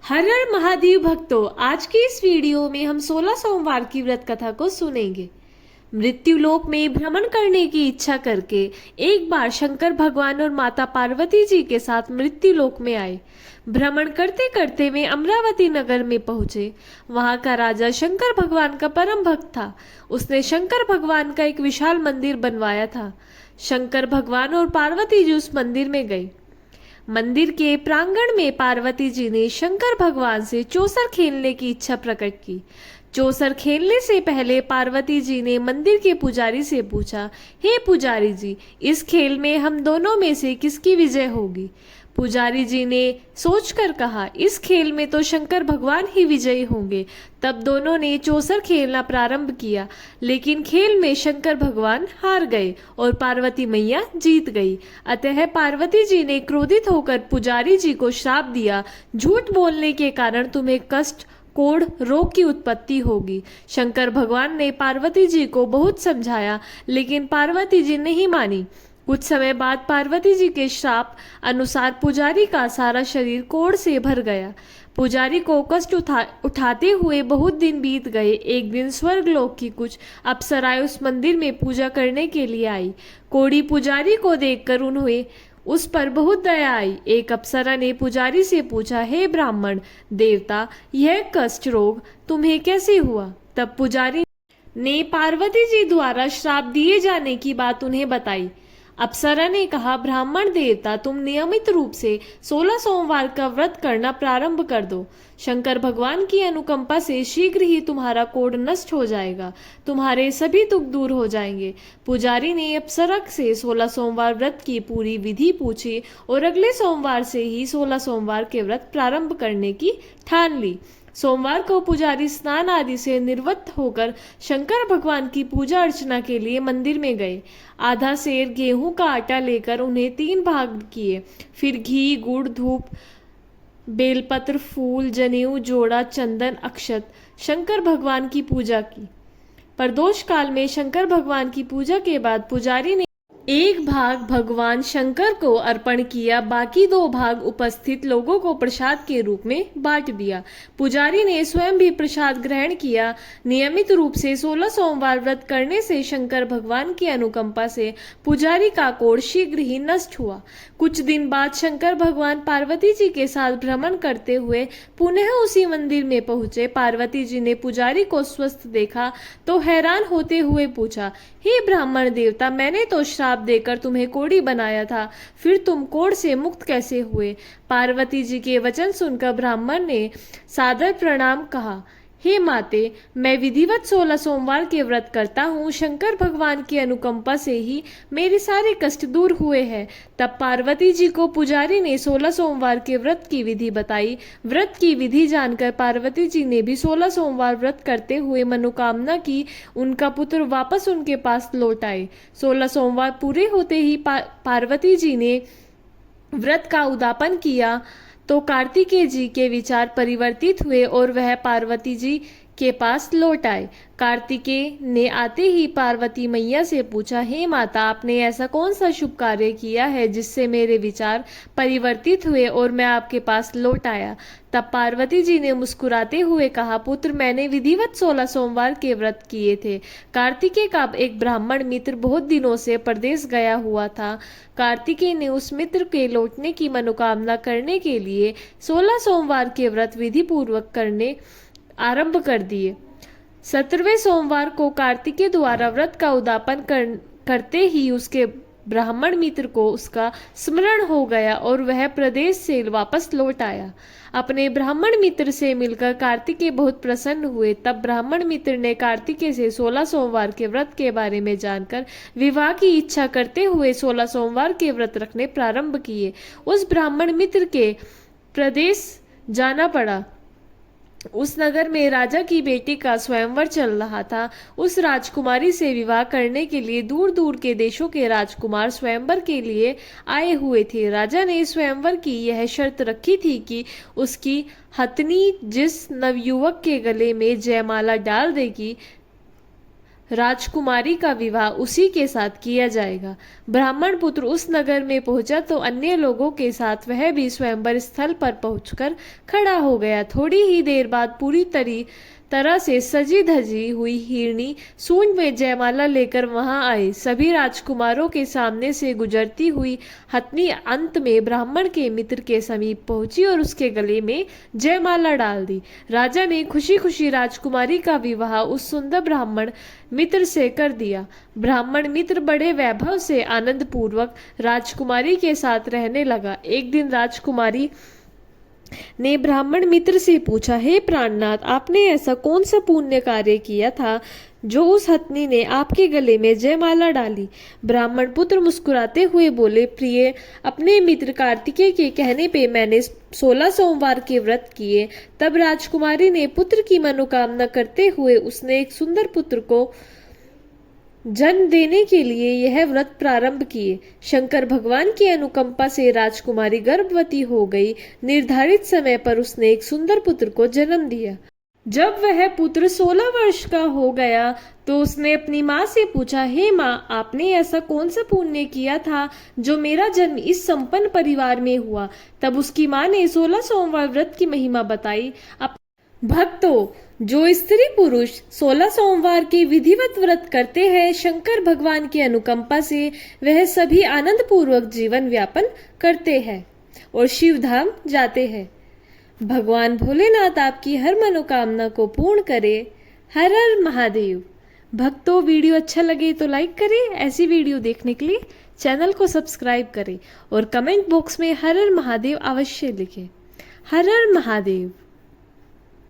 हर हर महादेव भक्तों, आज की इस वीडियो में हम 16 सोमवार की व्रत कथा को सुनेंगे। मृत्यु लोक में भ्रमण करने की इच्छा करके एक बार शंकर भगवान और माता पार्वती जी के साथ मृत्यु लोक में आए। भ्रमण करते करते वे अमरावती नगर में पहुंचे। वहां का राजा शंकर भगवान का परम भक्त था। उसने शंकर भगवान का एक विशाल मंदिर बनवाया था। शंकर भगवान और पार्वती जी उस मंदिर में गए। मंदिर के प्रांगण में पार्वती जी ने शंकर भगवान से चौसर खेलने की इच्छा प्रकट की। चौसर खेलने से पहले पार्वती जी ने मंदिर के पुजारी से पूछा, हे पुजारी जी, इस खेल में हम दोनों में से किसकी विजय होगी? पुजारी जी ने सोचकर कहा, इस खेल में तो शंकर भगवान ही विजयी होंगे। तब दोनों ने चौसर खेलना प्रारंभ किया, लेकिन खेल में शंकर भगवान हार गए और पार्वती मैया जीत गई। अतः पार्वती जी ने क्रोधित होकर पुजारी जी को श्राप दिया, झूठ बोलने के कारण तुम्हें कष्ट, कोढ़, रोग की उत्पत्ति होगी। शंकर भगवान ने पार्वती जी को बहुत समझाया, लेकिन पार्वती जी नहीं मानी। कुछ समय बाद पार्वती जी के श्राप अनुसार पुजारी का सारा शरीर कोढ़ से भर गया। पुजारी को कष्ट उठाते हुए बहुत दिन बीत गए। एक दिन स्वर्गलोक की कुछ अप्सराएं उस मंदिर में पूजा करने के लिए आई। कोढ़ी पुजारी को देखकर उन्हें उस पर बहुत दया आई। एक अप्सरा ने पुजारी से पूछा, हे ब्राह्मण देवता, यह कष्ट रोग तुम्हें कैसे हुआ? तब पुजारी ने पार्वती जी द्वारा श्राप दिए जाने की बात उन्हें बताई। अप्सरा ने कहा, ब्राह्मण देवता, तुम नियमित रूप से 16 सोमवार का व्रत करना प्रारंभ कर दो। शंकर भगवान की अनुकंपा से शीघ्र ही तुम्हारा कोढ़ नष्ट हो जाएगा, तुम्हारे सभी दुख दूर हो जाएंगे। पुजारी ने अप्सरा से 16 सोमवार व्रत की पूरी विधि पूछी और अगले सोमवार से ही 16 सोमवार के व्रत प्रारंभ करने की ठान ली। सोमवार को पुजारी स्नान आदि से निर्वृत्त होकर शंकर भगवान की पूजा अर्चना के लिए मंदिर में गए। आधा सेर गेहूं का आटा लेकर उन्हें 3 भाग किए। फिर घी, गुड़, धूप, बेलपत्र, फूल, जनेऊ, जोड़ा, चंदन, अक्षत शंकर भगवान की पूजा की। प्रदोष काल में शंकर भगवान की पूजा के बाद पुजारी ने एक भाग भगवान शंकर को अर्पण किया, बाकी 2 भाग उपस्थित लोगों को प्रसाद के रूप में बांट दिया। पुजारी ने स्वयं भी प्रसाद ग्रहण किया। नियमित रूप से 16 सोमवार व्रत करने से शंकर भगवान की अनुकंपा से पुजारी का कोढ़ शीघ्र ही नष्ट हुआ। कुछ दिन बाद शंकर भगवान पार्वती जी के साथ भ्रमण करते हुए पुनः उसी मंदिर में पहुंचे। पार्वती जी ने पुजारी को स्वस्थ देखा तो हैरान होते हुए पूछा, हे ब्राह्मण देवता, मैंने तो श्राप देकर तुम्हें कोढ़ी बनाया था, फिर तुम कोढ़ से मुक्त कैसे हुए? पार्वती जी के वचन सुनकर ब्राह्मण ने सादर प्रणाम कहा, हे माते, मैं विधिवत 16 सोमवार के व्रत करता हूँ। शंकर भगवान की अनुकंपा से ही मेरे सारे कष्ट दूर हुए हैं। तब पार्वती जी को पुजारी ने 16 सोमवार के व्रत की विधि बताई। व्रत की विधि जानकर पार्वती जी ने भी 16 सोमवार व्रत करते हुए मनोकामना की उनका पुत्र वापस उनके पास लौट आए। 16 सोमवार पूरे होते ही पार्वती जी ने व्रत का उद्यापन किया तो कार्तिकेय जी के विचार परिवर्तित हुए और वह पार्वती जी के पास लौट आए। कार्तिकेय ने आते ही पार्वती मैया से पूछा, हे माता, आपने ऐसा कौन सा शुभ कार्य किया है जिससे मेरे विचार परिवर्तित हुए और मैं आपके पास लौट आया? तब पार्वती जी ने मुस्कुराते हुए कहा, पुत्र, मैंने विधिवत 16 सोमवार के व्रत किए थे। कार्तिकेय का एक ब्राह्मण मित्र बहुत दिनों से परदेश गया हुआ था। कार्तिकेय ने उस मित्र के लौटने की मनोकामना करने के लिए 16 सोमवार के व्रत विधि पूर्वक करने आरंभ कर दिए। 17वें सोमवार को कार्तिकेय द्वारा व्रत का उद्यापन करते ही उसके ब्राह्मण मित्र को उसका स्मरण हो गया और वह प्रदेश से वापस लौट आया। अपने ब्राह्मण मित्र से मिलकर कार्तिकेय बहुत प्रसन्न हुए। तब ब्राह्मण मित्र ने कार्तिकेय से 16 सोमवार के व्रत के बारे में जानकर विवाह की इच्छा करते हुए 16 सोमवार के व्रत रखने प्रारंभ किए। उस ब्राह्मण मित्र के प्रदेश जाना पड़ा। उस नगर में राजा की बेटी का स्वयंवर चल रहा था। उस राजकुमारी से विवाह करने के लिए दूर दूर के देशों के राजकुमार स्वयंवर के लिए आए हुए थे। राजा ने स्वयंवर की यह शर्त रखी थी कि उसकी हथनी जिस नवयुवक के गले में जयमाला डाल देगी, राजकुमारी का विवाह उसी के साथ किया जाएगा। ब्राह्मण पुत्र उस नगर में पहुंचा तो अन्य लोगों के साथ वह भी स्वयंवर स्थल पर पहुंचकर खड़ा हो गया। थोड़ी ही देर बाद पूरी तरह से सजी धजी हुई हिरणी सूंड में जयमाला लेकर वहां आई। सभी राजकुमारों के सामने से गुजरती हुई हथनी अंत में ब्राह्मण के मित्र के समीप पहुंची और उसके गले में जयमाला डाल दी। राजा ने खुशी खुशी राजकुमारी का विवाह उस सुंदर ब्राह्मण मित्र से कर दिया। ब्राह्मण मित्र बड़े वैभव से आनंद पूर्वक राजकुमारी के साथ रहने लगा। एक दिन राजकुमारी ने ब्राह्मण मित्र से पूछा, हे प्राणनाथ, आपने ऐसा कौन सा पुण्य कार्य किया था जो उस हथनी ने आपके गले में जयमाला डाली? ब्राह्मण पुत्र मुस्कुराते हुए बोले, प्रिय, अपने मित्र कार्तिकेय के कहने पे मैंने 16 सोमवार के व्रत किए। तब राजकुमारी ने पुत्र की मनोकामना करते हुए उसने एक सुंदर पुत्र को जन्म देने के लिए यह व्रत प्रारंभ किए। शंकर भगवान की अनुकंपा से राजकुमारी गर्भवती हो गई। निर्धारित समय पर उसने एक सुंदर पुत्र को जन्म दिया। जब वह पुत्र 16 वर्ष का हो गया तो उसने अपनी माँ से पूछा, हे माँ, आपने ऐसा कौन सा पुण्य किया था जो मेरा जन्म इस संपन्न परिवार में हुआ? तब उसकी माँ ने 16 सोमवार व्रत की महिमा बताई। भक्तों, जो स्त्री पुरुष 16 सोमवार के विधिवत व्रत करते हैं, शंकर भगवान की अनुकंपा से वह सभी आनंद पूर्वक जीवन यापन करते हैं और शिव धाम जाते हैं। भगवान भोलेनाथ आपकी हर मनोकामना को पूर्ण करे। हर हर महादेव। भक्तों, वीडियो अच्छा लगे तो लाइक करें। ऐसी वीडियो देखने के लिए चैनल को सब्सक्राइब करें और कमेंट बॉक्स में हर हर महादेव अवश्य लिखें। हर हर महादेव।